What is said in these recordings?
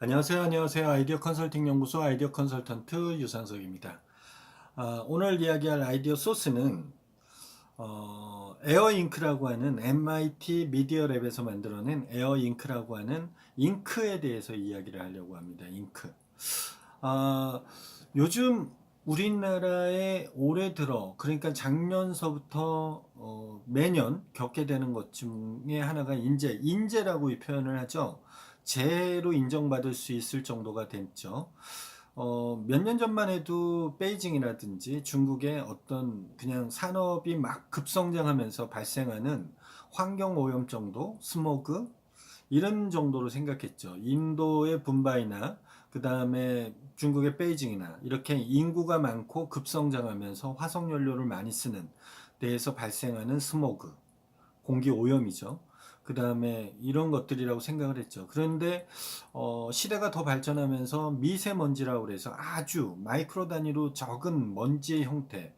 안녕하세요. 아이디어 컨설팅 연구소 아이디어 컨설턴트 유상석입니다. 오늘 이야기할 아이디어 소스는 에어잉크라고 하는 MIT 미디어 랩에서 만들어낸 에어잉크라고 하는 잉크에 대해서 이야기를 하려고 합니다. 잉크. 아, 요즘 우리나라에 올해 들어, 그러니까 작년서부터 매년 겪게 되는 것 중에 하나가 인재라고 이 표현을 하죠. 재로 인정받을 수 있을 정도가 됐죠. 몇 년 전만 해도 베이징이라든지 중국의 어떤 그냥 산업이 막 급성장하면서 발생하는 환경 오염 정도, 스모그, 이런 정도로 생각했죠. 인도의 붐바이나 그 다음에 중국의 베이징이나 이렇게 인구가 많고 급성장하면서 화석연료를 많이 쓰는 데에서 발생하는 스모그, 공기 오염이죠. 그 다음에 이런 것들이라고 생각을 했죠. 그런데 시대가 더 발전하면서 미세먼지라고 그래서 아주 마이크로 단위로 적은 먼지의 형태,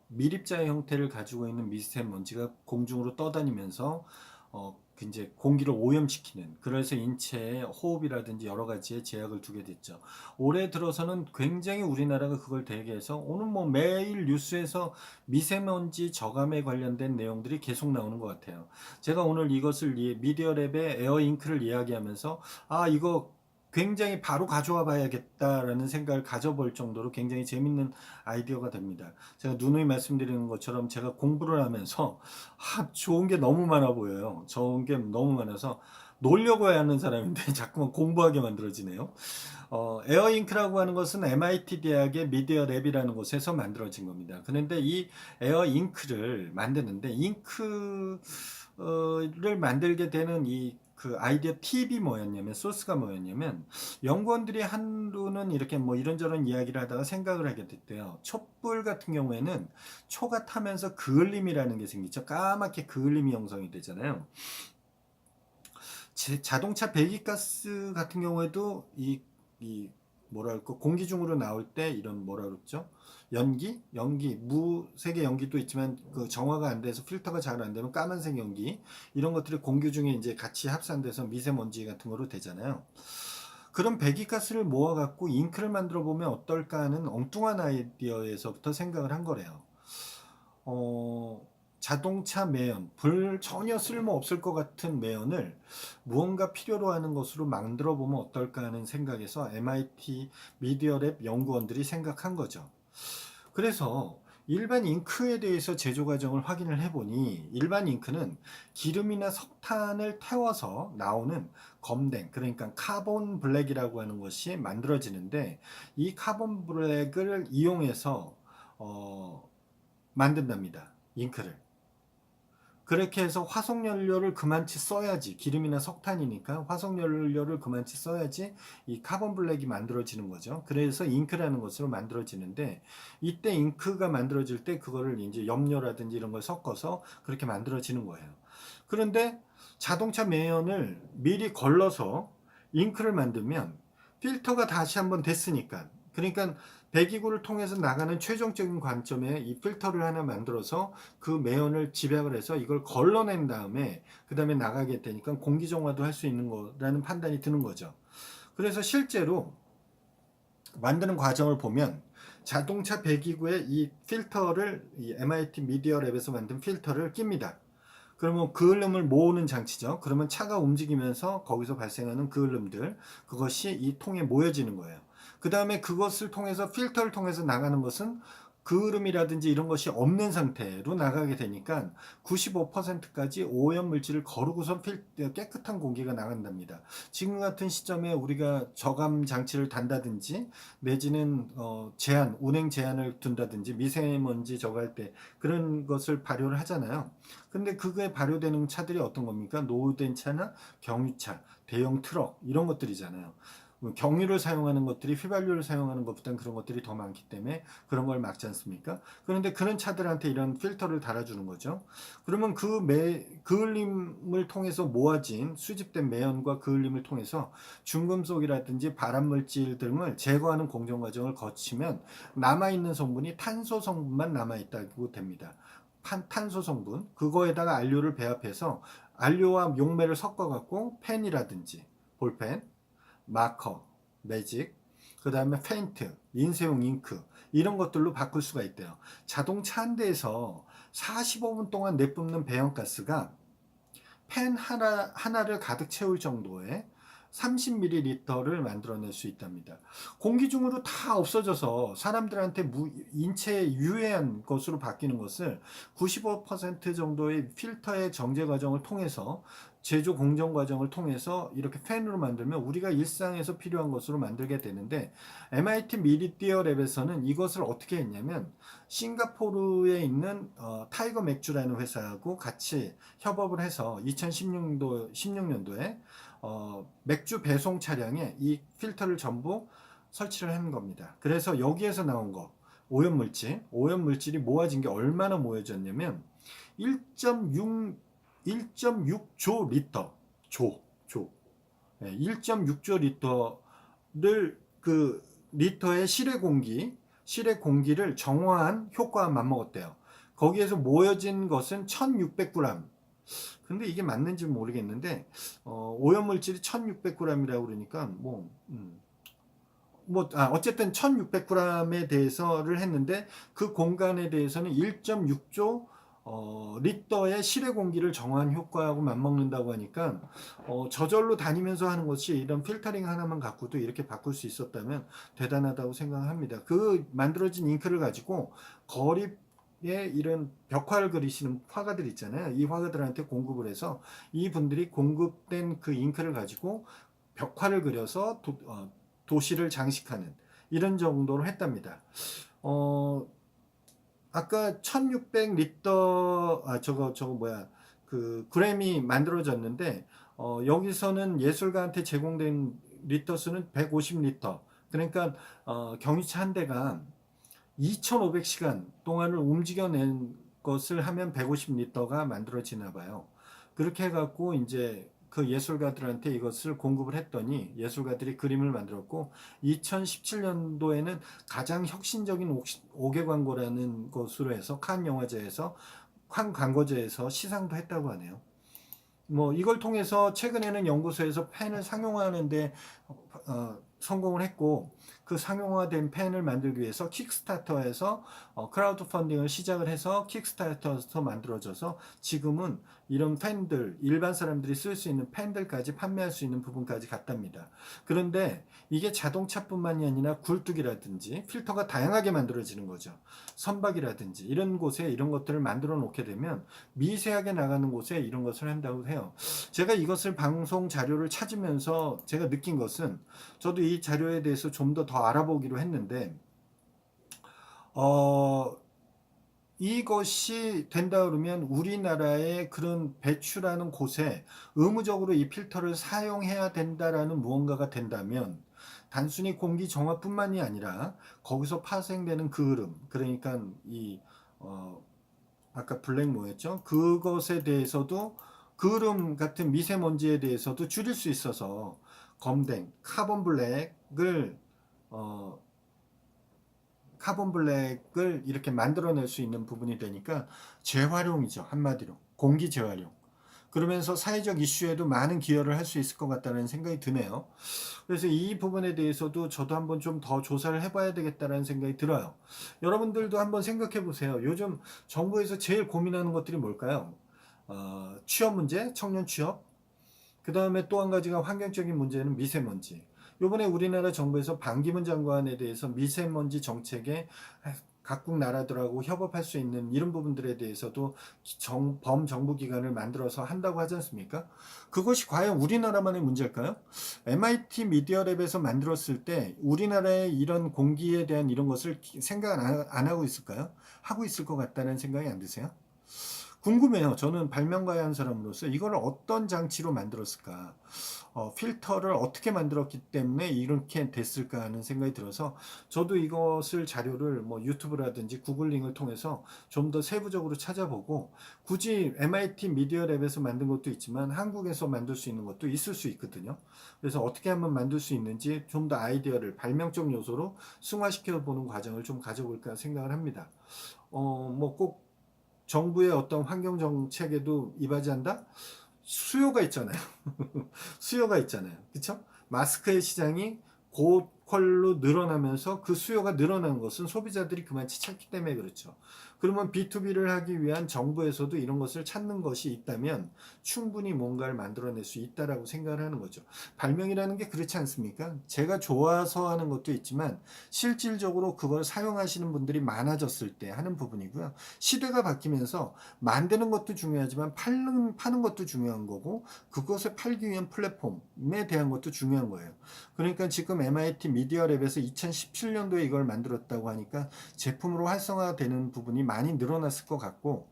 밀입자의 형태를 가지고 있는 미세먼지가 공중으로 떠다니면서 이제 공기를 오염시키는, 그래서 인체에 호흡이라든지 여러 가지에 제약을 두게 됐죠. 올해 들어서는 굉장히 우리나라가 그걸 대비해서 오늘 뭐 매일 뉴스에서 미세먼지 저감에 관련된 내용들이 계속 나오는 것 같아요. 제가 오늘 이것을 미디어랩의 에어잉크를 이야기하면서 이거 굉장히 바로 가져와 봐야겠다라는 생각을 가져볼 정도로 굉장히 재밌는 아이디어가 됩니다. 제가 누누이 말씀드리는 것처럼 제가 공부를 하면서 좋은 게 너무 많아 보여요. 좋은 게 너무 많아서 놀려고 하는 사람인데 자꾸만 공부하게 만들어지네요. 에어잉크라고 하는 것은 MIT 대학의 미디어 랩이라는 곳에서 만들어진 겁니다. 그런데 이 에어잉크를 만드는데 잉크를 만들게 되는 이 그 아이디어 팁이 뭐였냐면, 소스가 뭐였냐면, 연구원들이 한두는 이렇게 뭐 이런저런 이야기를 하다가 생각을 하게 됐대요. 촛불 같은 경우에는 초가 타면서 그을림이라는 게 생기죠. 까맣게 그을림이 형성이 되잖아요. 자동차 배기가스 같은 경우에도 이 뭐랄까 공기 중으로 나올 때 이런 뭐라 그랬죠? 연기, 무색의 연기도 있지만 그 정화가 안 돼서 필터가 잘 안 되면 까만색 연기, 이런 것들이 공기 중에 이제 같이 합산돼서 미세먼지 같은 거로 되잖아요. 그런 배기가스를 모아갖고 잉크를 만들어 보면 어떨까 하는 엉뚱한 아이디어에서부터 생각을 한 거래요. 어, 자동차 매연, 전혀 쓸모 없을 것 같은 매연을 무언가 필요로 하는 것으로 만들어 보면 어떨까 하는 생각에서 MIT 미디어랩 연구원들이 생각한 거죠. 그래서 일반 잉크에 대해서 제조 과정을 확인을 해보니, 일반 잉크는 기름이나 석탄을 태워서 나오는 검댕, 그러니까 카본 블랙이라고 하는 것이 만들어지는데, 이 카본 블랙을 이용해서 어, 만든답니다. 잉크를. 그렇게 해서 화석연료를 그만치 써야지, 기름이나 석탄이니까 화석연료를 그만치 써야지 이 카본 블랙이 만들어지는 거죠. 그래서 잉크라는 것으로 만들어지는데, 이때 잉크가 만들어질 때 그거를 이제 염료라든지 이런 걸 섞어서 그렇게 만들어지는 거예요. 그런데 자동차 매연을 미리 걸러서 잉크를 만들면 필터가 다시 한번 됐으니까, 그러니까 배기구를 통해서 나가는 최종적인 관점에 이 필터를 하나 만들어서 그 매연을 집약을 해서 이걸 걸러낸 다음에 그 다음에 나가게 되니까 공기정화도 할 수 있는 거라는 판단이 드는 거죠. 그래서 실제로 만드는 과정을 보면 자동차 배기구에 이 필터를, 이 MIT 미디어 랩에서 만든 필터를 낍니다. 그러면 그을음을 모으는 장치죠. 그러면 차가 움직이면서 거기서 발생하는 그을음들, 그것이 이 통에 모여지는 거예요. 그 다음에 그것을 통해서, 필터를 통해서 나가는 것은 그을음이라든지 이런 것이 없는 상태로 나가게 되니까 95%까지 오염 물질을 거르고선 깨끗한 공기가 나간답니다. 지금 같은 시점에 우리가 저감 장치를 단다든지 내지는 운행 제한을 둔다든지 미세먼지 저갈 때 그런 것을 발효를 하잖아요. 근데 그게 발효되는 차들이 어떤 겁니까? 노후된 차나 경유차, 대형 트럭 이런 것들이잖아요. 경유를 사용하는 것들이 휘발유를 사용하는 것보다는 그런 것들이 더 많기 때문에 그런 걸 막지 않습니까? 그런데 그런 차들한테 이런 필터를 달아주는 거죠. 그러면 그을림을 통해서 모아진 수집된 매연과 그을림을 통해서 중금속이라든지 발암물질 등을 제거하는 공정 과정을 거치면 남아있는 성분이 탄소 성분만 남아있다고 됩니다. 탄소 성분, 그거에다가 안료를 배합해서 안료와 용매를 섞어갖고 펜이라든지 볼펜, 마커, 매직, 그 다음에 페인트, 인쇄용 잉크 이런 것들로 바꿀 수가 있대요. 자동차 한 대에서 45분 동안 내뿜는 배연가스가 펜 하나를 가득 채울 정도의 30ml를 만들어낼 수 있답니다. 공기 중으로 다 없어져서 사람들한테 인체에 유해한 것으로 바뀌는 것을 95% 정도의 필터의 정제 과정을 통해서 제조 공정 과정을 통해서 이렇게 펜으로 만들면 우리가 일상에서 필요한 것으로 만들게 되는데 MIT 미디어 랩에서는 이것을 어떻게 했냐면 싱가포르에 있는 타이거 맥주라는 회사하고 같이 협업을 해서 16년도에 맥주 배송 차량에 이 필터를 전부 설치를 한 겁니다. 그래서 여기에서 나온 거 오염물질이 모아진 게 얼마나 모여졌냐면 1.6조 리터 1.6조 리터를 그 리터의 실외 공기를 정화한 효과와 맞먹었대요. 거기에서 모여진 것은 1600g. 근데 이게 맞는지 모르겠는데 오염물질이 1600g이라고 그러니까 어쨌든 1600g에 대해서를 했는데 그 공간에 대해서는 1.6조 리터의 실외 공기를 정화한 효과하고 맞먹는다고 하니까 저절로 다니면서 하는 것이 이런 필터링 하나만 갖고도 이렇게 바꿀 수 있었다면 대단하다고 생각합니다. 그 만들어진 잉크를 가지고 거리에 이런 벽화를 그리시는 화가들 있잖아요. 이 화가들한테 공급을 해서 이분들이 공급된 그 잉크를 가지고 벽화를 그려서 도시를 장식하는 이런 정도로 했답니다. 아까 1600리터 그 그램이 만들어졌는데 여기서는 예술가한테 제공된 리터 수는 150리터. 그러니까 경유차 한 대가 2500시간 동안을 움직여낸 것을 하면 150리터가 만들어지나 봐요. 그렇게 해갖고 이제 그 예술가들한테 이것을 공급을 했더니 예술가들이 그림을 만들었고 2017년도에는 가장 혁신적인 5개 광고라는 것으로 해서 칸 영화제에서 칸 광고제에서 시상도 했다고 하네요. 뭐 이걸 통해서 최근에는 연구소에서 펜을 상용화하는데 성공을 했고 그 상용화된 펜을 만들기 위해서 킥스타터에서 크라우드 펀딩을 시작을 해서 킥스타터에서 만들어져서 지금은 이런 펜들 일반 사람들이 쓸 수 있는 펜들까지 판매할 수 있는 부분까지 갔답니다. 그런데 이게 자동차뿐만이 아니라 굴뚝이라든지 필터가 다양하게 만들어지는 거죠. 선박이라든지 이런 곳에 이런 것들을 만들어 놓게 되면 미세하게 나가는 곳에 이런 것을 한다고 해요. 제가 이것을 방송 자료를 찾으면서 제가 느낀 것은 저도 이 자료에 대해서 좀 더 알아보기로 했는데 이것이 된다 그러면 우리나라의 그런 배출하는 곳에 의무적으로 이 필터를 사용해야 된다라는 무언가가 된다면 단순히 공기 정화뿐만이 아니라 거기서 파생되는 그을음 그러니까 아까 블랙 뭐였죠? 그것에 대해서도 그을음 같은 미세먼지에 대해서도 줄일 수 있어서 검댕, 카본 블랙을 이렇게 만들어낼 수 있는 부분이 되니까 재활용이죠. 한마디로 공기 재활용. 그러면서 사회적 이슈에도 많은 기여를 할 수 있을 것 같다는 생각이 드네요. 그래서 이 부분에 대해서도 저도 한번 좀 더 조사를 해봐야 되겠다는 생각이 들어요. 여러분들도 한번 생각해 보세요. 요즘 정부에서 제일 고민하는 것들이 뭘까요? 취업 문제, 청년 취업. 그 다음에 또 한 가지가 환경적인 문제는 미세먼지. 요번에 우리나라 정부에서 반기문 장관에 대해서 미세먼지 정책에 각국 나라들하고 협업할 수 있는 이런 부분들에 대해서도 범정부 기관을 만들어서 한다고 하지 않습니까? 그것이 과연 우리나라만의 문제일까요? MIT 미디어랩에서 만들었을 때 우리나라의 이런 공기에 대한 이런 것을 생각 안 하고 있을까요? 하고 있을 것 같다는 생각이 안 드세요? 궁금해요. 저는 발명가의 한 사람으로서 이걸 어떤 장치로 만들었을까? 필터를 어떻게 만들었기 때문에 이렇게 됐을까 하는 생각이 들어서 저도 이것을 자료를 뭐 유튜브라든지 구글링을 통해서 좀 더 세부적으로 찾아보고 굳이 MIT 미디어랩에서 만든 것도 있지만 한국에서 만들 수 있는 것도 있을 수 있거든요. 그래서 어떻게 하면 만들 수 있는지 좀 더 아이디어를 발명적 요소로 승화시켜 보는 과정을 좀 가져볼까 생각을 합니다. 뭐 꼭 정부의 어떤 환경 정책에도 이바지한다? 수요가 있잖아요. 수요가 있잖아요. 그렇죠? 마스크의 시장이 고퀄로 늘어나면서 그 수요가 늘어난 것은 소비자들이 그만치 찾기 때문에 그렇죠. 그러면 B2B를 하기 위한 정부에서도 이런 것을 찾는 것이 있다면 충분히 뭔가를 만들어낼 수 있다라고 생각을 하는 거죠. 발명이라는 게 그렇지 않습니까? 제가 좋아서 하는 것도 있지만 실질적으로 그걸 사용하시는 분들이 많아졌을 때 하는 부분이고요. 시대가 바뀌면서 만드는 것도 중요하지만 파는 것도 중요한 거고 그것을 팔기 위한 플랫폼에 대한 것도 중요한 거예요. 그러니까 지금 MIT 미디어랩에서 2017년도에 이걸 만들었다고 하니까 제품으로 활성화되는 부분이 많이 늘어났을 것 같고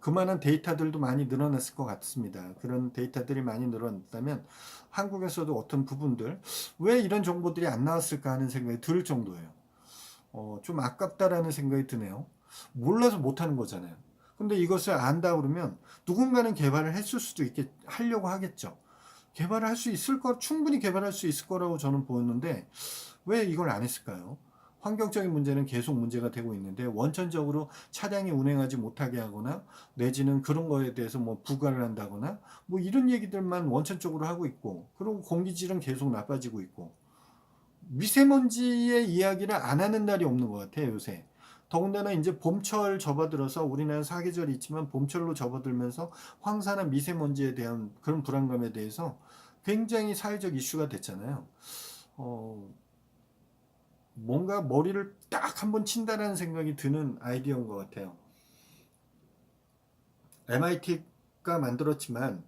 그만한 데이터들도 많이 늘어났을 것 같습니다. 그런 데이터들이 많이 늘어났다면 한국에서도 어떤 부분들 왜 이런 정보들이 안 나왔을까 하는 생각이 들 정도예요. 좀 아깝다라는 생각이 드네요. 몰라서 못하는 거잖아요. 근데 이것을 안다 그러면 누군가는 개발을 했을 수도 있게 하려고 하겠죠. 개발을 할 수 있을 거 충분히 개발할 수 있을 거라고 저는 보였는데 왜 이걸 안 했을까요? 환경적인 문제는 계속 문제가 되고 있는데 원천적으로 차량이 운행하지 못하게 하거나 내지는 그런 거에 대해서 뭐 부과를 한다거나 뭐 이런 얘기들만 원천적으로 하고 있고 그리고 공기질은 계속 나빠지고 있고 미세먼지의 이야기를 안 하는 날이 없는 것 같아요, 요새. 더군다나 이제 봄철 접어들어서 우리나라 사계절이 있지만 봄철로 접어들면서 황사나 미세먼지에 대한 그런 불안감에 대해서 굉장히 사회적 이슈가 됐잖아요. 어, 뭔가 머리를 딱 한번 친다라는 생각이 드는 아이디어인 것 같아요. MIT가 만들었지만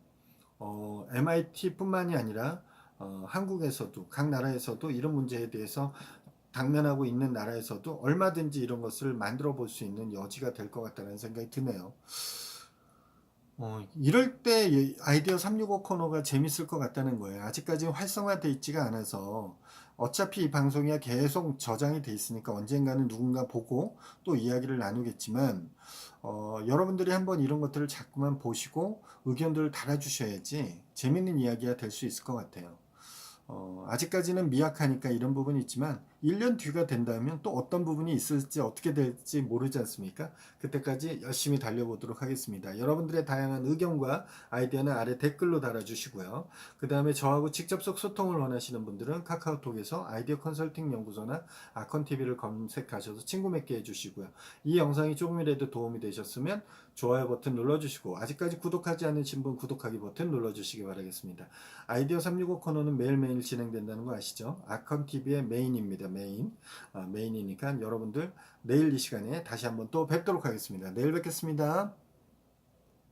MIT뿐만이 아니라 한국에서도 각 나라에서도 이런 문제에 대해서 당면하고 있는 나라에서도 얼마든지 이런 것을 만들어 볼 수 있는 여지가 될 것 같다는 생각이 드네요. 이럴 때 아이디어 365 코너가 재밌을 것 같다는 거예요. 아직까지 활성화되어 있지가 않아서 어차피 이 방송이 계속 저장이 돼 있으니까 언젠가는 누군가 보고 또 이야기를 나누겠지만 여러분들이 한번 이런 것들을 자꾸만 보시고 의견들을 달아주셔야지 재밌는 이야기가 될 수 있을 것 같아요. 아직까지는 미약하니까 이런 부분이 있지만 1년 뒤가 된다면 또 어떤 부분이 있을지 어떻게 될지 모르지 않습니까? 그때까지 열심히 달려보도록 하겠습니다. 여러분들의 다양한 의견과 아이디어는 아래 댓글로 달아주시고요. 그 다음에 저하고 직접적 소통을 원하시는 분들은 카카오톡에서 아이디어 컨설팅 연구소나 아컨TV를 검색하셔서 친구 맺게 해주시고요. 이 영상이 조금이라도 도움이 되셨으면 좋아요 버튼 눌러주시고 아직까지 구독하지 않으신 분 구독하기 버튼 눌러주시기 바라겠습니다. 아이디어 365 코너는 매일매일 진행된다는 거 아시죠? 아컨TV의 메인입니다. 메인이니까 여러분들 내일 이 시간에 다시 한번 또 뵙도록 하겠습니다. 내일 뵙겠습니다.